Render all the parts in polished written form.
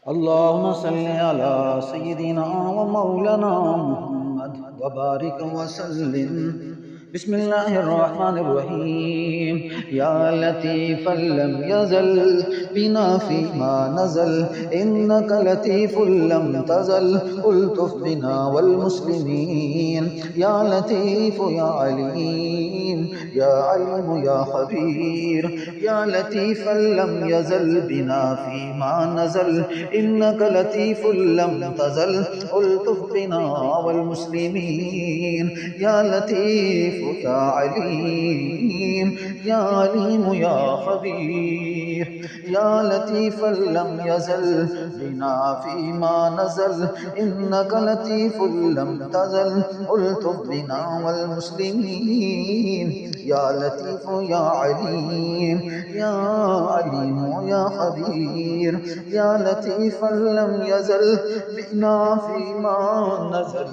اللهم صل على سيدنا ومولانا محمد وبارك وسلم. بسم الله الرحمن الرحيم. يا لطيفا لم يزل بنا فيما نزل، إنك لطيف لم تزل ألطف بنا والمسلمين. يا لطيف يا عليم، يا عليم يا خبير. يا لطيفا لم يزل بنا فيما نزل، إنك لطيف لم تزل ألطف بنا والمسلمين. يا لطيف يا عليم، يا عليم يا خبير. يا لطيفا لم يزل بنا فيما نزل، إنك لطيف لم تزل ألطف بنا والمسلمين. يا لطيف يا عليم، يا عليم يا خبير. يا لطيفا لم يزل بنا فيما نزل،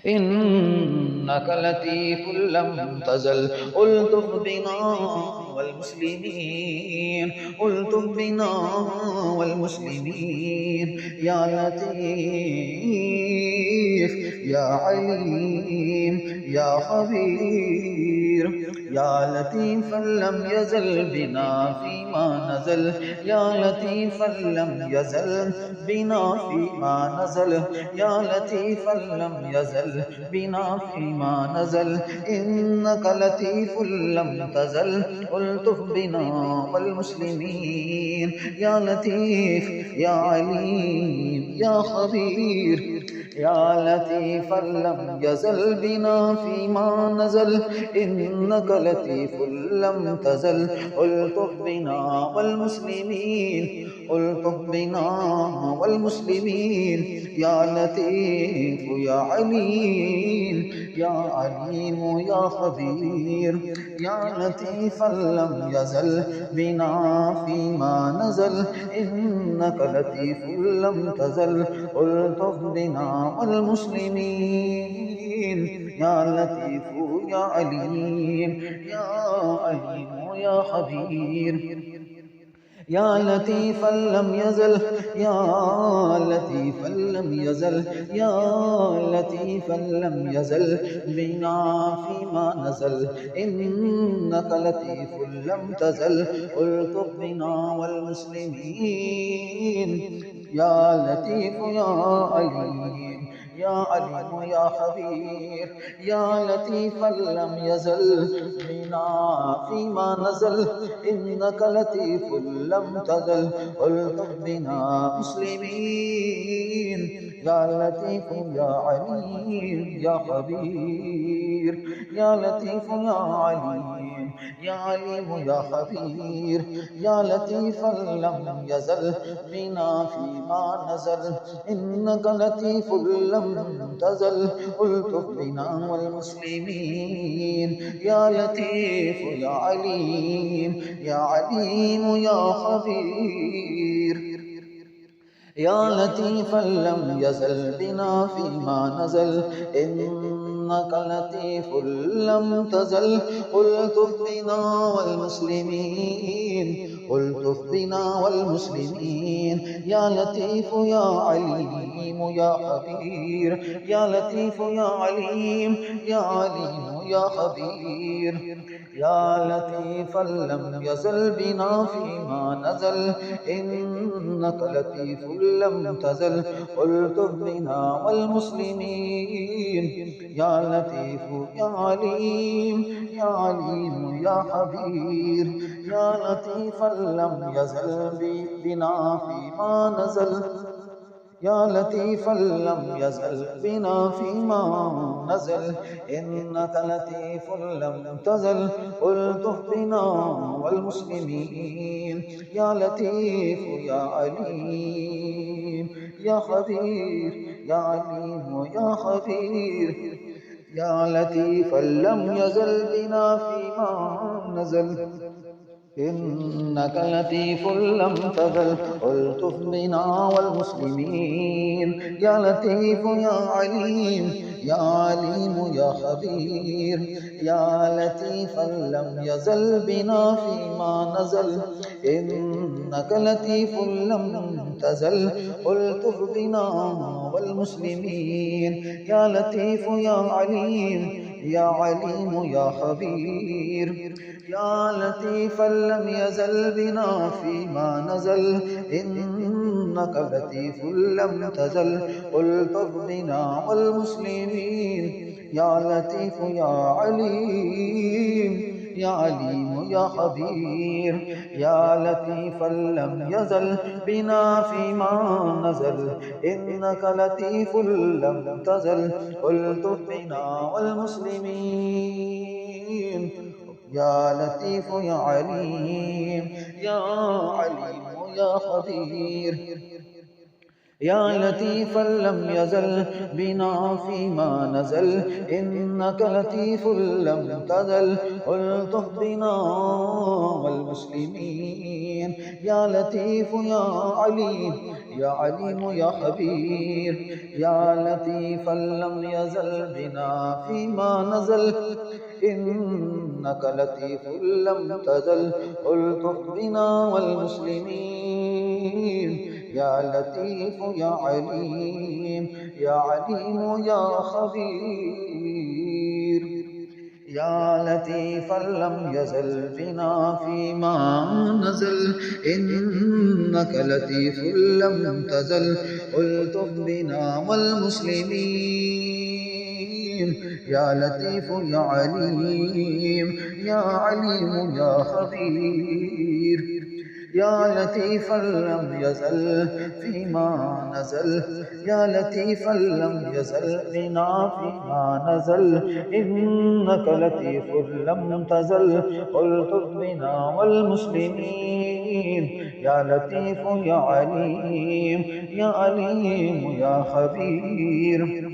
إنك لطيف لم تزل ألطف بنا والمسلمين. ألطف بنا والمسلمين. يا لطيف يا عليم يا خبير. يا لطيفا لم يزل بنا فيما نزل، يا لطيفا لم يزل بنا فيما نزل. يا لطيفا لم يزل بنا فيما نزل، إنك لطيف لم تزل ألطف بنا والمسلمين. يا لطيف يا عليم يا خبير. يا لطيفا لم يزل بنا فيما نزل، إنك لطيف لم تزل ألطف بنا والمسلمين. ألطف بنا والمسلمين. يا لطيف يا عليم، يا عليم يا خبير. يا لطيفا لم يزل بنا فيما نزل، إنك لطيف لم تزل ألطف بنا والمسلمين. يا لطيف يا عليم، يا عليم يا خبير. يا لطيفا لم يزل، يا لطيفا لم يزل، يا لطيفا لم يزل بنا فيما نزل، إنك لطيف لم تزل ألطف بنا والمسلمين. يا لطيف يا عليم، يا عليم يا خبير. يا لطيفا لم يزل بنا فيما نزل، إنك لطيف لم تزل ألطف بنا مسلمين. يا لطيف يا عليم يا خبير. يا لطيف يا عليم، يا عليم يا خبير. يا لطيفا لم يزل بنا فيما نزل، إنك لطيف لم تزل ألطف بنا والمسلمين. يا لطيف يا عليم، يا عليم يا خبير. يا لطيفا لم يزل بنا فيما نزل، إنك لطيف لم تزل ألطف بنا والمسلمين. ألطف بنا والمسلمين. يا لطيف يا عليم يا خبير. يا لطيف يا عليم، يا عليم يا خبير. يا لطيفا لم يزل بنا فيما نزل، إنك لطيف لم تزل ألطف بنا والمسلمين. يا لطيف يا عليم، يا عليم يا خبير. يا لطيفا لم يزل بنا فيما نزل، يا لطيفا لم يزل بنا فيما نزل، إنك لطيف لم تزل ألطف بنا والمسلمين. يا لطيف يا عليم يا خبير. يا عليم يا خبير. يا لطيفا لم يزل بنا فيما نزل، إنك لطيف لم تزل ألطف بنا والمسلمين يا لطيف يا عليم يا عليم يا خبير يا لطيفا لم يزل بنا فيما نزل إنك لطيف لم تزل ألطف بنا والمسلمين يا لطيف يا عليم يا عليم يا خبير يا لطيفا لم يزل بنا فيما نزل إنك لطيف لم تزل ألطف بنا والمسلمين يا لطيف يا عليم يا عليم يا خبير يا لطيفا لم يزل بنا فيما نزل إنك لطيف لم تزل ألطف بنا والمسلمين يا لطيف يا عليم يا عليم يا خبير يا لطيفا لم يزل بنا فيما نزل إنك لطيف لم تزل ألطف بنا والمسلمين يا لطيف يا عليم يا عليم يا خبير يا لطيفا لم يزل بنا فيما نزل إنك لطيف لم تزل ألطف بنا والمسلمين يا لطيف يا عليم يا عليم يا خبير يا لطيفا لم يزل بنا فيما نزل إنك لطيف لم تزل ألطف بنا والمسلمين يا لطيف يا عليم يا عليم يا خبير يا لطيفا لم يزل فيما نزل يا لطيفا لم يزل بنا فيما نزل إنك لطيف لم تزل ألطف بنا والمسلمين يا لطيف يا عليم يا عليم يا خبير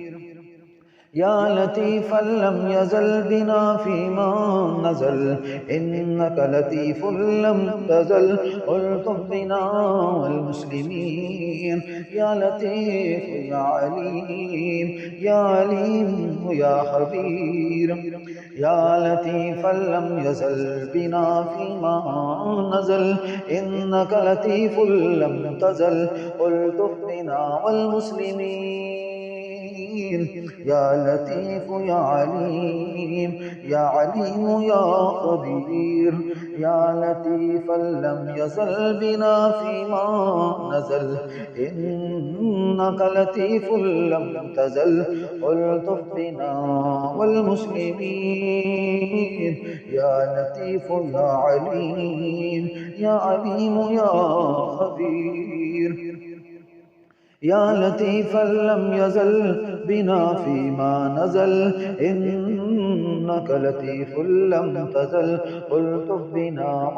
يا لطيفا لم يزل بنا فيما نزل إنك لطيف لم تزل ألطف بنا والمسلمين يا لطيف يا عليم يا عليم يا خبير يا لطيفا لم يزل بنا فيما نزل إنك لطيف لم تزل ألطف بنا والمسلمين يا لطيف يا عليم يا عليم يا خبير يا لطيفا لم يزل بنا فيما نزل إنك لطيف لم تزل ألطف بنا والمسلمين يا لطيف يا عليم يا عليم يا خبير يا لطيفا لم يزل بنا فيما نزل إنك لطيف لم تزل ألطف بنا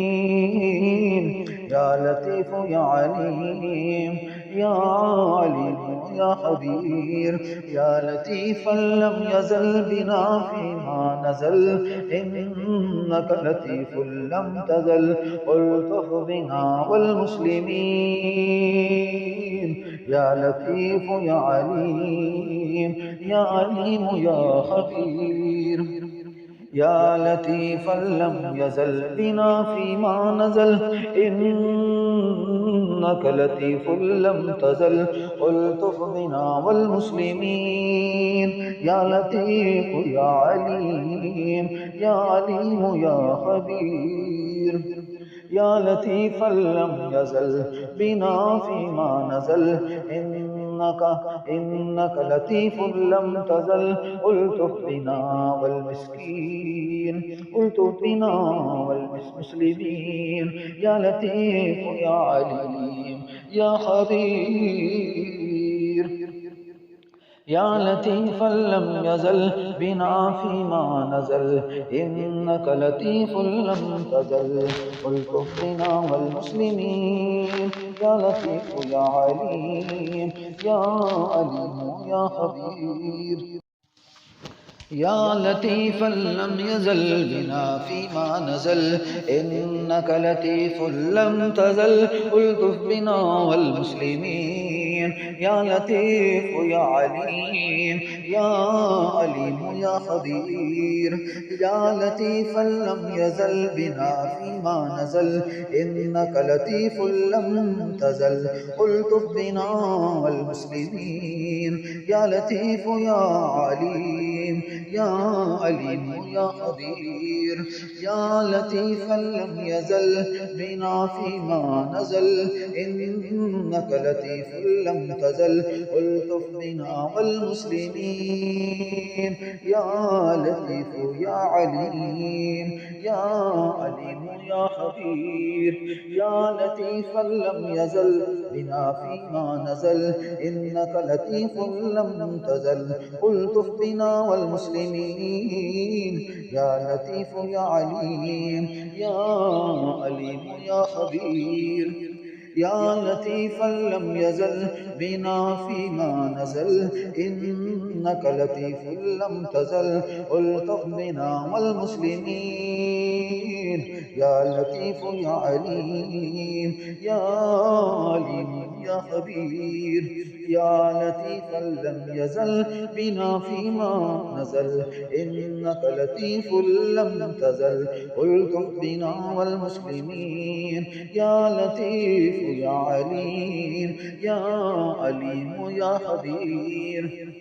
والمسلمين يا لطيف يا عليم يا عليم يا خبير يا لطيفا لم يزل بنا فيما نزل إنك لطيف لم تزل ألطف بنا والمسلمين يا لطيف يا عليم يا عليم يا خبير يا لطيفا لم يزل بنا فيما نزل إنك لطيف لم تزل ألطف بنا والمسلمين يا لطيف يا عليم يا عليم يا خبير يا لطيفا لم يزل بنا فيما نزل إنك لطيف لم تزل ألطف بنا والمسكين ألطف بنا والمسلمين يا لطيف يا عليم يا خبير يا لطيفا لم يزل بنا فيما نزل إنك لطيف لم تزل ألطف بنا والمسلمين يا لطيف يا عليم يا عليم يا خبير يا لطيفا لم يزل بنا فيما نزل إنك لطيف لم تزل ألطف بنا والمسلمين يا لطيف يا عليم يا عليم يا خبير يا لطيفا لم يزل بنا فيما نزل إنك لطيف لم تزل ألطف بنا والمسلمين يا لطيف يا عليم يا عليم يا خبير يا لطيفا لم يزل بنا فيما نزل إنك لطيف لم تزل ألطف بنا والمسلمين يا لطيف يا عليم يا عليم يا خبير يا لطيفا لم يزل بنا فيما نزل إنك لطيف لم تزل ألطف بنا والمسلمين يا لطيف يا عليم يا عليم يا خبير يا لطيفا لم يزل بنا فيما نزل إنك لطيف لم تزل ألطف بنا والمسلمين يا لطيف يا عليم يا عليم يا خبير يا لطيفا لم يزل بنا فيما نزل إنك لطيف لم تزل ألطف بنا والمسلمين يا لطيف يا عليم يا عليم يا خبير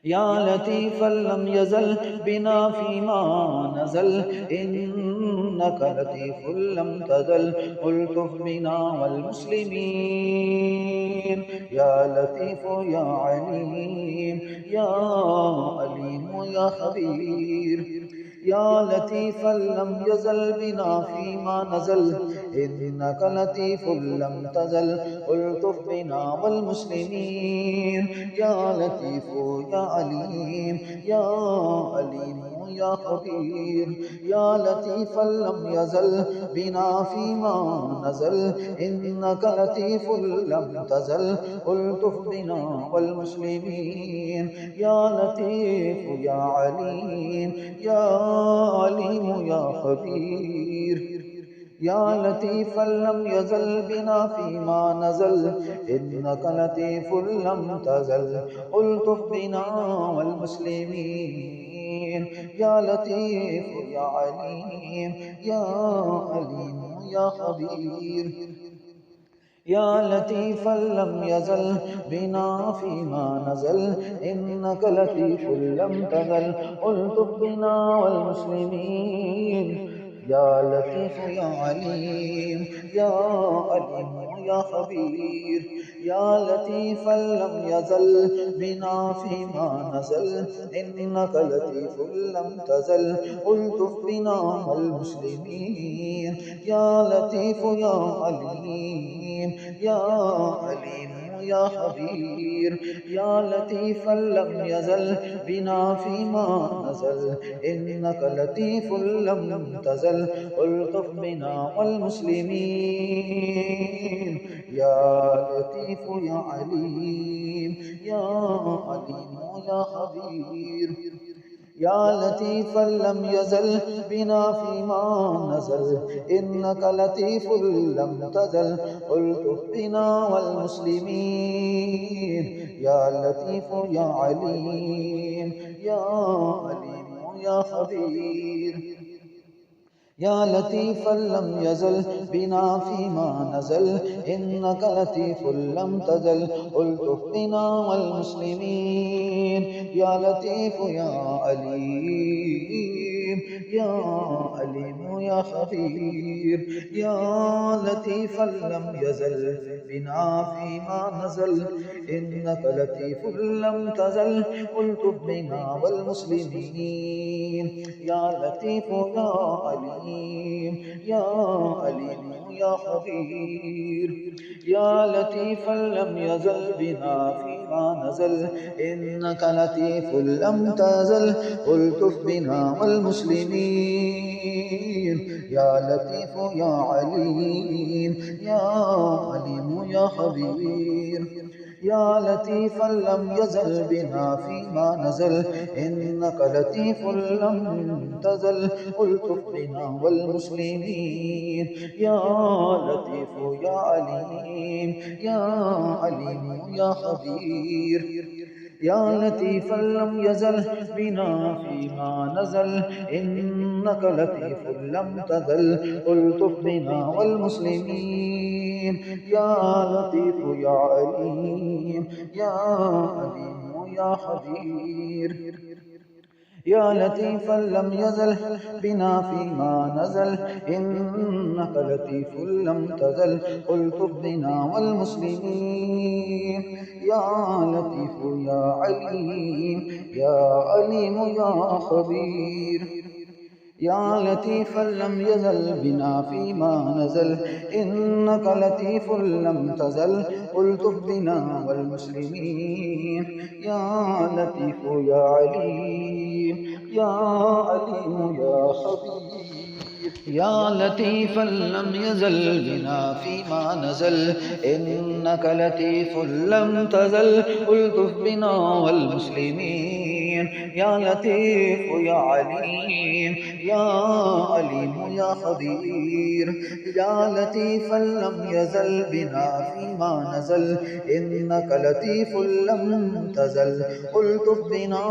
يا لطيفا لم يزل بنا فيما نزل إنك لطيف لم تزل ألطف بنا والمسلمين يا لطيف يا عليم يا عليم يا خبير يا لطيفا لم يزل بنا فيما نزل إنك لطيف لم تزل ألطف بنا والمسلمين يا لطيف يا عليم يا عليم يا خبير يا لطيفا لم يزل بنا فيما نزل إنك لطيف لم تزل ألطف بنا والمسلمين يا لطيف يا عليم يا عليم يا خبير يا لطيفا لم يزل بنا فيما نزل إنك لطيف لم تزل ألطف بنا والمسلمين يا لطيف يا عليم يا عليم يا خبير يا لطيفا لم يزل بنا فيما نزل إنك لطيف لم تزل ألطف بنا والمسلمين يا لطيف يا عليم يا عليم يا خبير يا لطيفا لم يزل بنا فيما نزل إنك لطيف لم تزل ألطف بنا والمسلمين يا لطيف يا عليم يا عليم يا خبير يا لطيفا لم يزل بنا فيما نزل إنك لطيف لم تزل ألطف بنا والمسلمين يا لطيف يا عليم يا عليم يا خبير يا لطيفا لم يزل بنا فيما نزل إنك لطيف لم تزل ألطف بنا والمسلمين يا لطيف يا عليم يا عليم يا خبير يا لطيفا لم يزل بنا فيما نزل إنك لطيف لم تزل ألطف بنا والمسلمين يا لطيف يا عليم يا عليم يا خبير يا لطيفا لم يزل بنا فيما نزل إنك لطيف لم تزل ألطف بنا والمسلمين يا لطيف يا عليم يا عليم يا خبير يا لطيفا لم يزل بنا فيما نزل إنك لطيف لم تزل ألطف بنا والمسلمين يا لطيف يا عليم يا عليم يا خبير يا لطيفا لم يزل بنا فيما نزل إنك لطيف لم تزل ألطف بنا والمسلمين يا لطيف يا عليم يا عليم يا خبير يا لطيفا لم يزل بنا فيما نزل إنك لطيف لم تزل ألطف بنا والمسلمين يا لطيف يا عليم يا عليم يا خبير يا لطيفا لم يزل بنا فيما نزل إنك لطيف لم تزل ألطف بنا والمسلمين يا لطيف يا عليم يا عليم يا خبير يا لطيفا لم يزل بنا فيما نزل إنك لطيف لم تزل ألطف بنا والمسلمين يا لطيف يا عليم يا عليم يا خبير يا لطيفا لم يزل بنا فيما نزل إنك لطيف لم تزل ألطف بنا والمسلمين يا لطيف يا عليم يا عليم يا خبير يا لطيفا لم يزل بنا فيما نزل إنك لطيف لم تزل ألطف بنا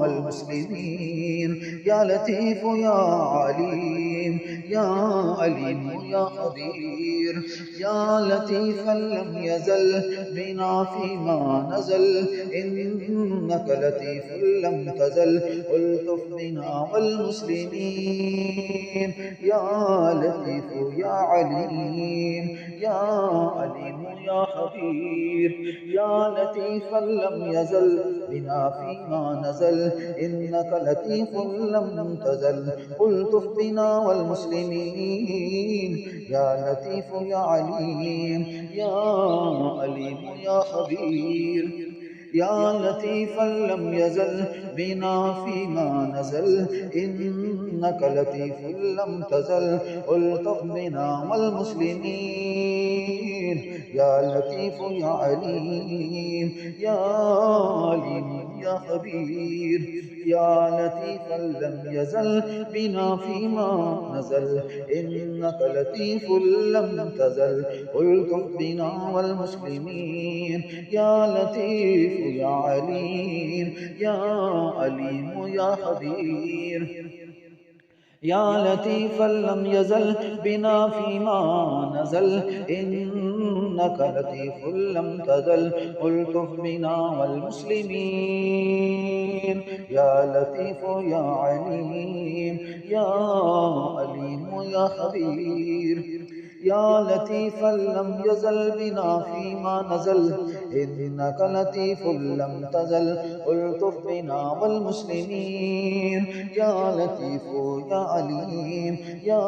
والمسلمين يا لطيف يا عليم يا عليم يا خبير يا لطيفا لم يزل بنا فيما نزل إنك لطيف لم تزل ألطف بنا والمسلمين يا لطيف يا عليم يا عليم يا خبير يا لطيفا لم يزل بنا فيما نزل إنك لطيف لم تزل ألطف بنا والمسلمين يا لطيف يا عليم يا عليم يا خبير يا لطيفا لم يزل بنا فيما نزل إنك لطيف لم تزل ألطف بنا والمسلمين يا لطيف يا عليم يا عليم يا خبير يا لطيفا لم يزل بنا فيما نزل إنك لطيف لم تزل ألطف بنا والمسلمين يا لطيف يا عليم يا عليم يا خبير يا لطيفا لم يزل بنا فيما نزل إنك لطيف لم تزل ألطف بنا والمسلمين يا لطيف يا عليم يا عليم يا خبير يا لطيفا لم يزل بنا فيما نزل إنك لطيف لم تزل ألطف بنا والمسلمين يا لطيف يا عليم يا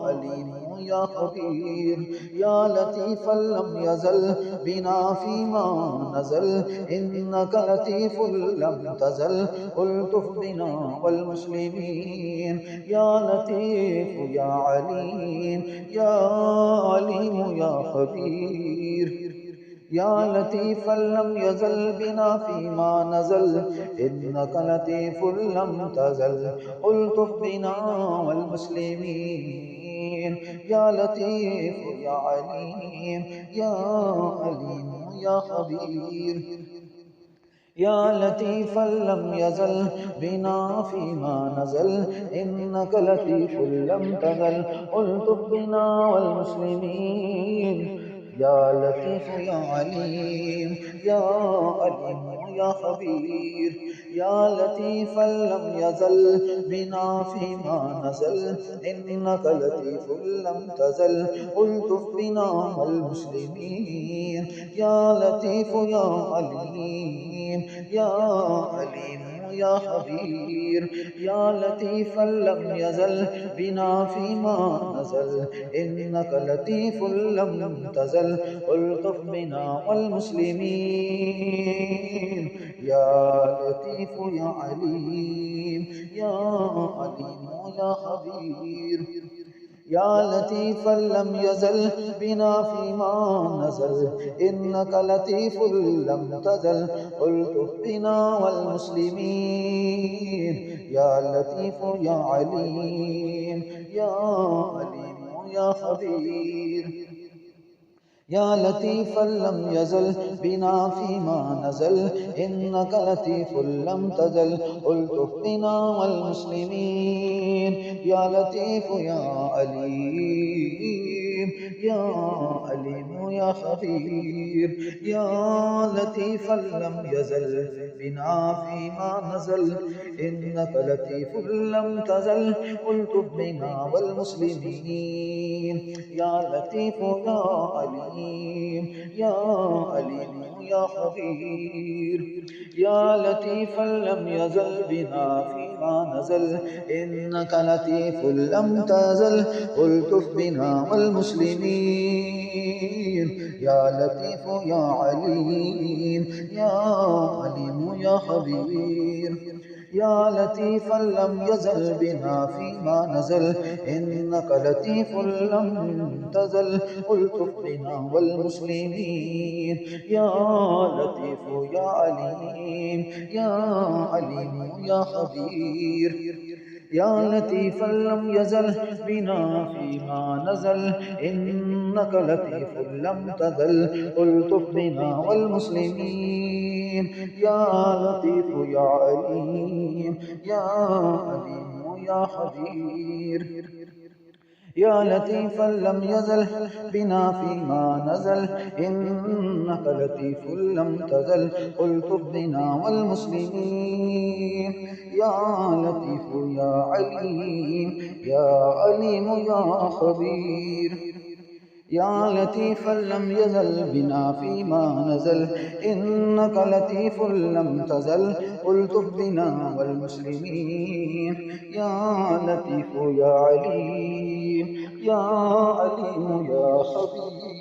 عليم يا خبير يا لطيفا لم يزل بنا فيما نزل إنك لطيف لم تزل ألطف بنا والمسلمين يا لطيف يا عليم يا عليم يا خبير يا لطيفا لم يزل بنا فيما نزل إنك لطيف لم تزل ألطف بنا والمسلمين يا لطيف يا عليم يا عليم يا خبير يا لطيفا لم يزل بنا فيما نزل إنك لطيف لم تزل ألطف بنا والمسلمين يا لطيف يا عليم يا عليم يا خبير يا لطيفا لم يزل بنا فيما نزل إنك لطيف لم تزل ألطف بنا والمسلمين يا لطيف يا عليم يا عليم يا خبير يا لطيفا لم يزل بنا فيما نزل إنك لطيف لم تزل ألطف بنا والمسلمين يا لطيف يا عليم يا عليم يا خبير يا لطيفا لم يزل بنا فيما نزل إنك لطيف لم تزل ألطف بنا والمسلمين يا لطيف يا عليم يا عليم يا خبير يا لطيفا لم يزل بنا فيما نزل إنك لطيف لم تزل ألطف بنا والمسلمين يا لطيف يا عليم يا عليم يا خبير يا لطيفا لم يزل بنا فيما نزل إنك لطيف لم تزل ألطف بنا والمسلمين يا لطيف يا عليم يا عليم يا خبير يا لطيفا لم يزل بنا فيما نزل إنك لطيف لم تزل ألطف بنا والمسلمين يا لطيف يا عليم يا عليم يا خبير يا لطيفا لم يزل بنا فيما نزل إنك لطيف لم تزل ألطف بنا والمسلمين يا لطيف يا عليم يا عليم يا خبير يا لطيفا لم يزل بنا فيما نزل إنك لطيف لم تزل ألطف بنا والمسلمين يا لطيف يا عليم يا عليم يا خبير يا لطيفا لم يزل بنا فيما نزل إنك لطيف لم تزل ألطف بنا والمسلمين يا لطيف يا عليم يا عليم يا خبير يا لطيفا لم يزل بنا فيما نزل إنك لطيف لم تزل ألطف بنا والمسلمين يا لطيف يا عليم يا عليم يا خبير